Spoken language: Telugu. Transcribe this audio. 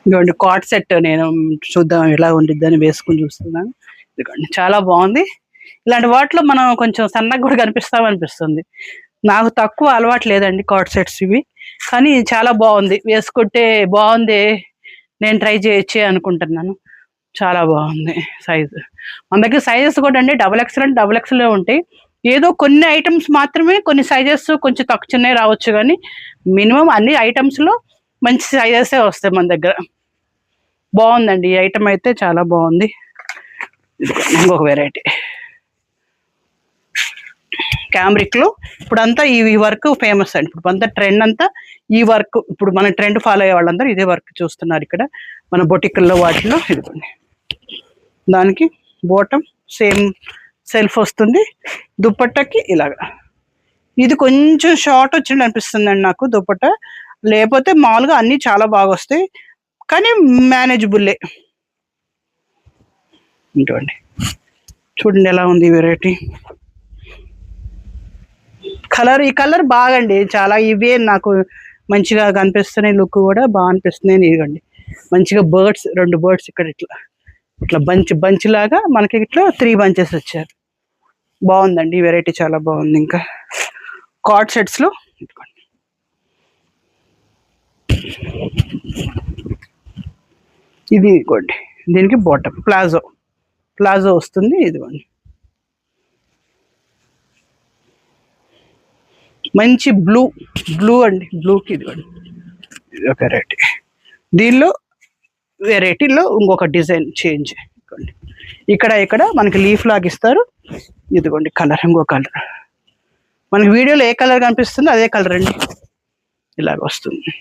ఇదిగోండి కాట్ సెట్ నేను చూద్దాం ఎలా ఉండిద్దని వేసుకుని చూస్తున్నాను. ఇదిగోండి చాలా బాగుంది. ఇలాంటి వాటిలో మనం కొంచెం సన్నగా కూడా కనిపిస్తామనిపిస్తుంది. నాకు తక్కువ అలవాటు లేదండి కాట్ సెట్స్ ఇవి, కానీ చాలా బాగుంది, వేసుకుంటే బాగుంది, నేను ట్రై చేయొచ్చే అనుకుంటున్నాను. చాలా బాగుంది సైజు. మన దగ్గర సైజెస్ కూడా అండి XXL అంటే XXL ఉంటాయి. ఏదో కొన్ని ఐటమ్స్ మాత్రమే కొన్ని సైజెస్ కొంచెం తక్కువ చిన్నవి రావచ్చు, కానీ మినిమం అన్ని ఐటమ్స్లో మంచి సైజెసే వస్తాయి మన దగ్గర. బాగుందండి ఈ ఐటమ్ అయితే చాలా బాగుంది. ఇంకొక వెరైటీ క్యామ్రిక్లో ఇప్పుడంతా ఈ వర్క్ ఫేమస్ అండి. ఇప్పుడు అంతా ట్రెండ్ అంతా ఈ వర్క్. ఇప్పుడు మన ట్రెండ్ ఫాలో అయ్యే వాళ్ళందరూ ఇదే వర్క్ చూస్తున్నారు ఇక్కడ మన బొటిక్ల్లో వాటిలో. ఇదిగోండి దానికి బోటం సేమ్ సెల్ఫ్ వస్తుంది, దుపట్టాకి ఇలాగా. ఇది కొంచెం షార్ట్ వచ్చింది అనిపిస్తుందండి నాకు దుపట్టా, లేకపోతే మామూలుగా అన్నీ చాలా బాగా వస్తాయి, కానీ మేనేజబుల్లే. ఇంకోండి చూడండి ఎలా ఉంది వెరైటీ. కలర్ ఈ కలర్ బాగండి, చాలా ఇవే నాకు మంచిగా కనిపిస్తున్నాయి, లుక్ కూడా బాగా అనిపిస్తున్నాయి. ఇదిగోండి మంచిగా బర్డ్స్, 2 బర్డ్స్ ఇక్కడ ఇట్లా బంచ్ లాగా మనకి ఇట్లా 3 బంచెస్ వచ్చారు. బాగుందండి ఈ వెరైటీ చాలా బాగుంది. ఇంకా కార్డ్ సెట్స్లో ఇది ఇదిగోండి, దీనికి బాటమ్ ప్లాజో వస్తుంది. ఇదిగోండి మంచి బ్లూ అండి, బ్లూకి ఇదిగోండి ఇది ఒక వెరైటీ. దీనిలో వెరైటీలో ఇంకొక డిజైన్ చేంజ్. ఇక్కడ మనకి లీఫ్ లాగా ఇస్తారు. ఇదిగోండి కలర్, ఇంకో కలర్ మనకి వీడియోలో ఏ కలర్ కనిపిస్తుందో అదే కలర్ అండి, ఇలాగ వస్తుంది.